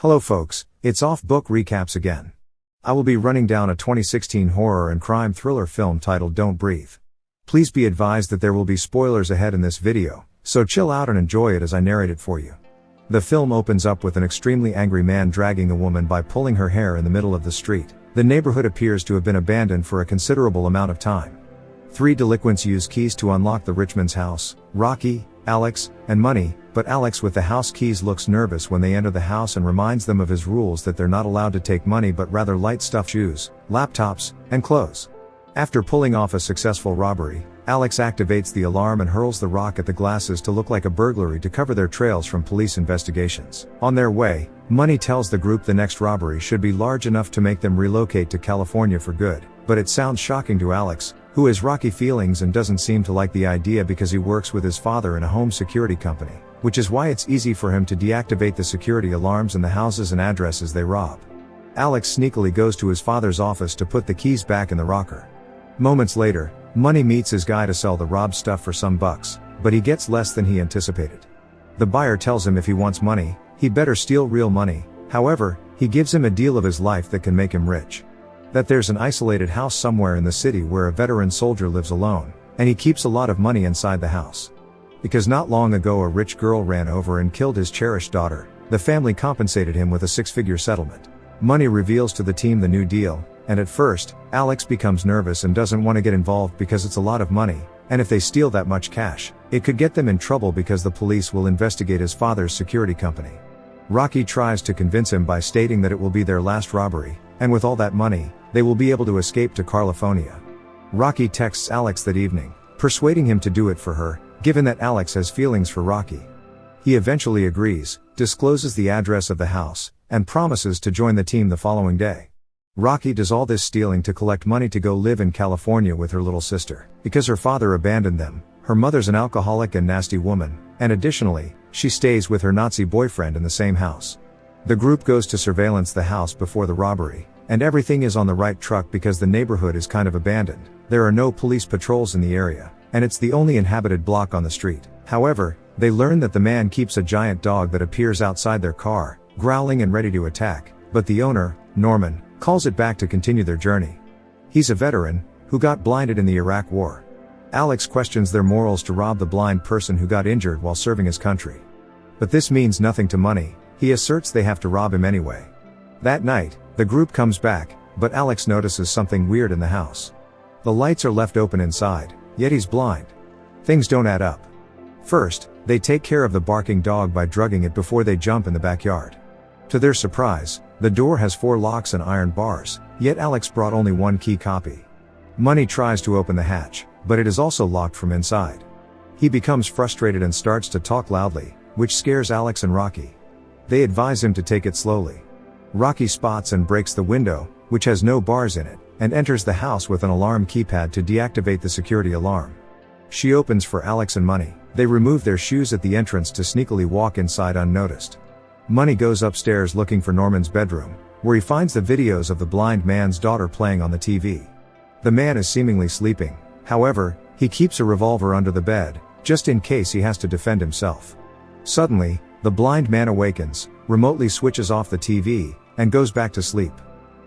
Hello folks, it's Off Book Recaps again. I will be running down a 2016 horror and crime thriller film titled Don't Breathe. Please be advised that there will be spoilers ahead in this video, so chill out and enjoy it as I narrate it for you. The film opens up with an extremely angry man dragging a woman by pulling her hair in the middle of the street. The neighborhood appears to have been abandoned for a considerable amount of time. 3 delinquents use keys to unlock the rich man's house: Rocky, Alex, and Money, but Alex with the house keys looks nervous when they enter the house and reminds them of his rules that they're not allowed to take money but rather light stuff, shoes, laptops, and clothes. After pulling off a successful robbery, Alex activates the alarm and hurls the rock at the glasses to look like a burglary to cover their trails from police investigations. On their way, Money tells the group the next robbery should be large enough to make them relocate to California for good, but it sounds shocking to Alex, who has rocky feelings and doesn't seem to like the idea because he works with his father in a home security company, which is why it's easy for him to deactivate the security alarms in the houses and addresses they rob. Alex sneakily goes to his father's office to put the keys back in the rocker. Moments later, Money meets his guy to sell the robbed stuff for some bucks, but he gets less than he anticipated. The buyer tells him if he wants money, he better steal real money. However, he gives him a deal of his life that can make him rich. That there's an isolated house somewhere in the city where a veteran soldier lives alone, and he keeps a lot of money inside the house. Because not long ago a rich girl ran over and killed his cherished daughter, the family compensated him with a 6-figure settlement. Money reveals to the team the new deal, and at first, Alex becomes nervous and doesn't want to get involved because it's a lot of money, and if they steal that much cash, it could get them in trouble because the police will investigate his father's security company. Rocky tries to convince him by stating that it will be their last robbery, and with all that money, they will be able to escape to California. Rocky texts Alex that evening, persuading him to do it for her, given that Alex has feelings for Rocky. He eventually agrees, discloses the address of the house, and promises to join the team the following day. Rocky does all this stealing to collect money to go live in California with her little sister, because her father abandoned them. Her mother's an alcoholic and nasty woman, and additionally, she stays with her Nazi boyfriend in the same house. The group goes to surveillance the house before the robbery, and everything is on the right track because the neighborhood is kind of abandoned. There are no police patrols in the area, and it's the only inhabited block on the street. However, they learn that the man keeps a giant dog that appears outside their car, growling and ready to attack, but the owner, Norman, calls it back to continue their journey. He's a veteran, who got blinded in the Iraq War. Alex questions their morals to rob the blind person who got injured while serving his country. But this means nothing to Money. He asserts they have to rob him anyway. That night, the group comes back, but Alex notices something weird in the house. The lights are left open inside, yet he's blind. Things don't add up. First, they take care of the barking dog by drugging it before they jump in the backyard. To their surprise, the door has 4 locks and iron bars, yet Alex brought only 1 key copy. Money tries to open the hatch, but it is also locked from inside. He becomes frustrated and starts to talk loudly, which scares Alex and Rocky. They advise him to take it slowly. Rocky spots and breaks the window, which has no bars in it, and enters the house with an alarm keypad to deactivate the security alarm. She opens for Alex and Money. They remove their shoes at the entrance to sneakily walk inside unnoticed. Money goes upstairs looking for Norman's bedroom, where he finds the videos of the blind man's daughter playing on the TV. The man is seemingly sleeping. However, he keeps a revolver under the bed, just in case he has to defend himself. Suddenly, the blind man awakens, remotely switches off the TV, and goes back to sleep.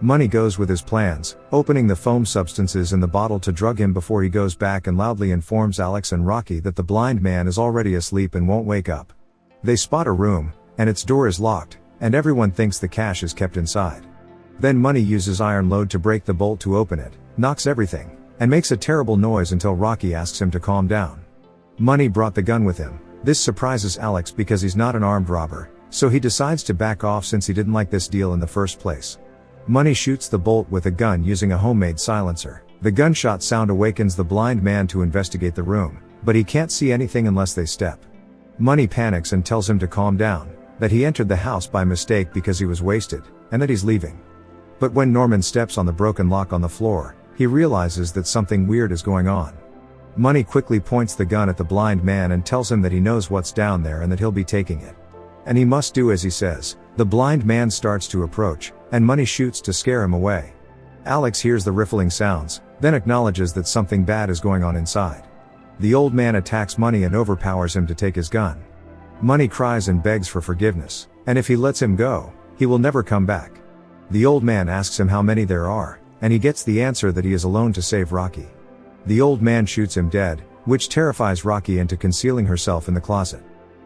Money goes with his plans, opening the foam substances in the bottle to drug him before he goes back and loudly informs Alex and Rocky that the blind man is already asleep and won't wake up. They spot a room, and its door is locked, and everyone thinks the cash is kept inside. Then Money uses iron load to break the bolt to open it, knocks everything, and makes a terrible noise until Rocky asks him to calm down. Money brought the gun with him. This surprises Alex because he's not an armed robber, so he decides to back off since he didn't like this deal in the first place. Money shoots the bolt with a gun using a homemade silencer. The gunshot sound awakens the blind man to investigate the room, but he can't see anything unless they step. Money panics and tells him to calm down, that he entered the house by mistake because he was wasted, and that he's leaving. But when Norman steps on the broken lock on the floor, he realizes that something weird is going on. Money quickly points the gun at the blind man and tells him that he knows what's down there and that he'll be taking it. And he must do as he says. The blind man starts to approach, and Money shoots to scare him away. Alex hears the riffling sounds, then acknowledges that something bad is going on inside. The old man attacks Money and overpowers him to take his gun. Money cries and begs for forgiveness, and if he lets him go, He will never come back. The old man asks him how many there are, and he gets the answer that he is alone to save Rocky. The old man shoots him dead, which terrifies Rocky into concealing herself in the closet.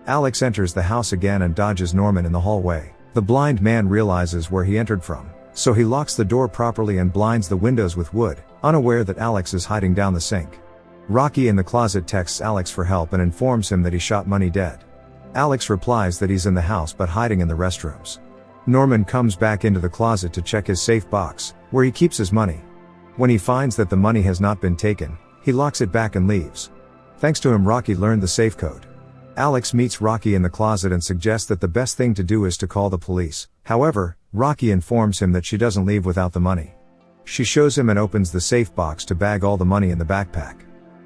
Alex enters the house again and dodges Norman in the hallway. The blind man realizes where he entered from, so he locks the door properly and blinds the windows with wood, unaware that Alex is hiding down the sink. Rocky in the closet texts Alex for help and informs him that he shot Money dead. Alex replies that he's in the house but hiding in the restrooms. Norman comes back into the closet to check his safe box, where he keeps his money. When he finds that the money has not been taken, he locks it back and leaves. Thanks to him, Rocky learned the safe code. Alex meets Rocky in the closet and suggests that the best thing to do is to call the police. However, Rocky informs him that she doesn't leave without the money. She shows him and opens the safe box to bag all the money in the backpack.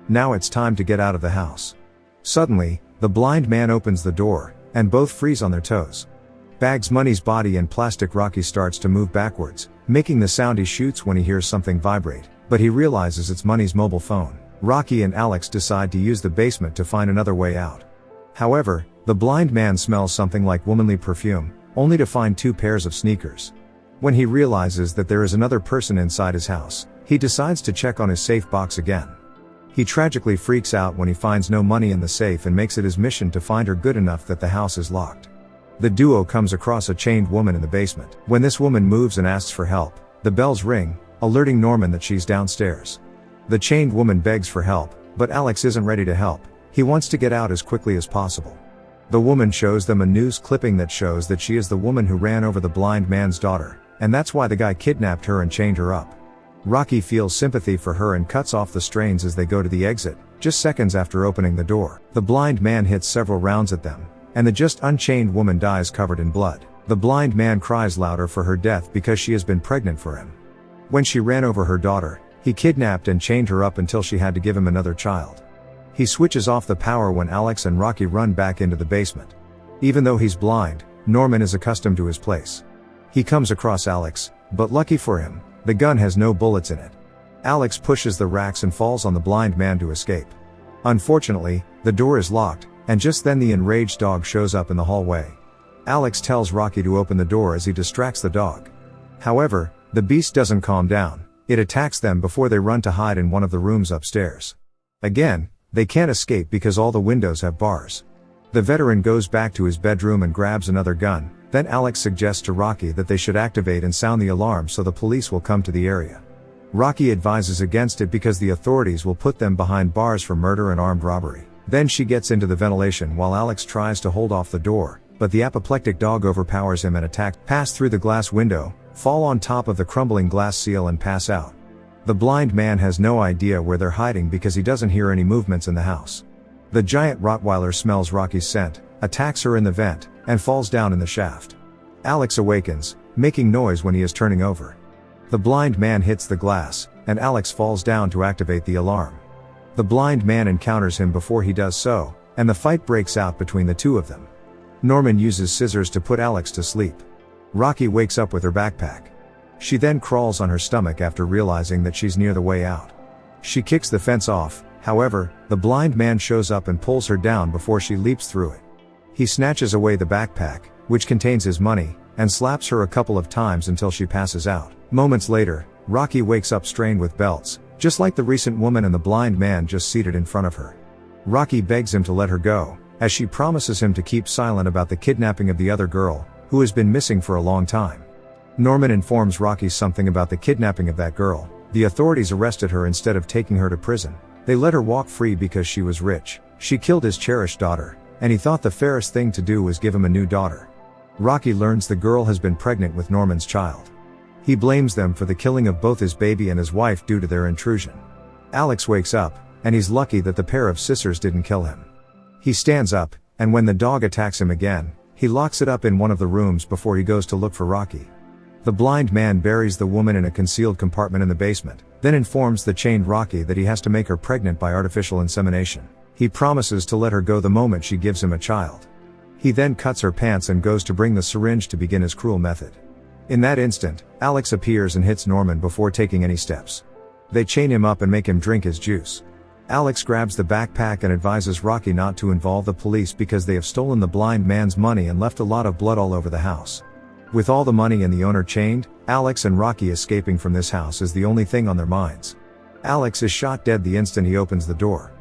Now it's time to get out of the house. Suddenly, the blind man opens the door, and both freeze on their toes. Bags Money's body and plastic. Rocky starts to move backwards, making the sound he shoots when he hears something vibrate, but he realizes it's Money's mobile phone. Rocky and Alex decide to use the basement to find another way out. However, the blind man smells something like womanly perfume, only to find 2 pairs of sneakers. When he realizes that there is another person inside his house, he decides to check on his safe box again. He tragically freaks out when he finds no money in the safe and makes it his mission to find her good enough that the house is locked. The duo comes across a chained woman in the basement. When this woman moves and asks for help, the bells ring, alerting Norman that she's downstairs. The chained woman begs for help, but Alex isn't ready to help. He wants to get out as quickly as possible. The woman shows them a news clipping that shows that she is the woman who ran over the blind man's daughter, and that's why the guy kidnapped her and chained her up. Rocky feels sympathy for her and cuts off the strains as they go to the exit, just seconds after opening the door. The blind man hits several rounds at them, and the just unchained woman dies covered in blood. The blind man cries louder for her death because she has been pregnant for him. When she ran over her daughter, he kidnapped and chained her up until she had to give him another child. He switches off the power when Alex and Rocky run back into the basement. Even though he's blind, Norman is accustomed to his place. He comes across Alex, but lucky for him, the gun has no bullets in it. Alex pushes the racks and falls on the blind man to escape. Unfortunately, the door is locked, and just then the enraged dog shows up in the hallway. Alex tells Rocky to open the door as he distracts the dog. However, the beast doesn't calm down. It attacks them before they run to hide in one of the rooms upstairs. Again, they can't escape because all the windows have bars. The veteran goes back to his bedroom and grabs another gun. Then Alex suggests to Rocky that they should activate and sound the alarm so the police will come to the area. Rocky advises against it because the authorities will put them behind bars for murder and armed robbery. Then she gets into the ventilation while Alex tries to hold off the door, but the apoplectic dog overpowers him and attacks. Pass through the glass window, fall on top of the crumbling glass seal and pass out. The blind man has no idea where they're hiding because he doesn't hear any movements in the house. The giant Rottweiler smells Rocky's scent, attacks her in the vent, and falls down in the shaft. Alex awakens, making noise when he is turning over. The blind man hits the glass, and Alex falls down to activate the alarm. The blind man encounters him before he does so, and the fight breaks out between the two of them. Norman uses scissors to put Alex to sleep. Rocky wakes up with her backpack. She then crawls on her stomach after realizing that she's near the way out. She kicks the fence off, however, the blind man shows up and pulls her down before she leaps through it. He snatches away the backpack, which contains his money, and slaps her a couple of times until she passes out. Moments later, Rocky wakes up strained with belts, just like the recent woman and the blind man just seated in front of her. Rocky begs him to let her go, as she promises him to keep silent about the kidnapping of the other girl, who has been missing for a long time. Norman informs Rocky something about the kidnapping of that girl. The authorities arrested her instead of taking her to prison. They let her walk free because she was rich. She killed his cherished daughter, and he thought the fairest thing to do was give him a new daughter. Rocky learns the girl has been pregnant with Norman's child. He blames them for the killing of both his baby and his wife due to their intrusion. Alex wakes up, and he's lucky that the pair of scissors didn't kill him. He stands up, and when the dog attacks him again, he locks it up in one of the rooms before he goes to look for Rocky. The blind man buries the woman in a concealed compartment in the basement, then informs the chained Rocky that he has to make her pregnant by artificial insemination. He promises to let her go the moment she gives him a child. He then cuts her pants and goes to bring the syringe to begin his cruel method. In that instant, Alex appears and hits Norman before taking any steps. They chain him up and make him drink his juice. Alex grabs the backpack and advises Rocky not to involve the police because they have stolen the blind man's money and left a lot of blood all over the house. With all the money and the owner chained, Alex and Rocky escaping from this house is the only thing on their minds. Alex is shot dead the instant he opens the door.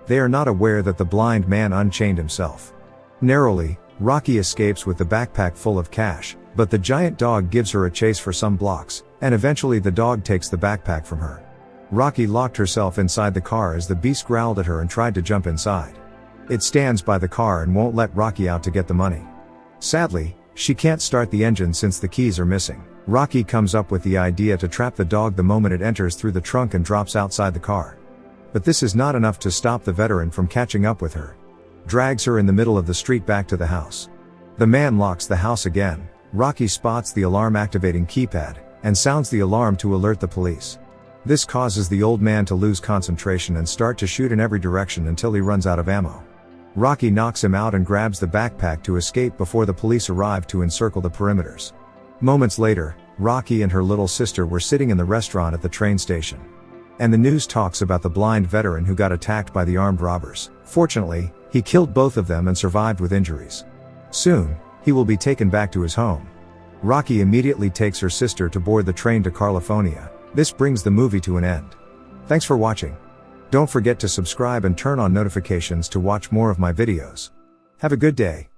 They are not aware that the blind man unchained himself. Narrowly, Rocky escapes with the backpack full of cash, but the giant dog gives her a chase for some blocks, and eventually the dog takes the backpack from her. Rocky locked herself inside the car as the beast growled at her and tried to jump inside. It stands by the car and won't let Rocky out to get the money. Sadly, she can't start the engine since the keys are missing. Rocky comes up with the idea to trap the dog the moment it enters through the trunk and drops outside the car. But this is not enough to stop the veteran from catching up with her. Drags her in the middle of the street back to the house. The man locks the house again. Rocky spots the alarm activating keypad, and sounds the alarm to alert the police. This causes the old man to lose concentration and start to shoot in every direction until he runs out of ammo. Rocky knocks him out and grabs the backpack to escape before the police arrive to encircle the perimeters. Moments later, Rocky and her little sister were sitting in the restaurant at the train station. And the news talks about the blind veteran who got attacked by the armed robbers. Fortunately, he killed both of them and survived with injuries. Soon, he will be taken back to his home. Rocky immediately takes her sister to board the train to California. This brings the movie to an end. Thanks for watching. Don't forget to subscribe and turn on notifications to watch more of my videos. Have a good day.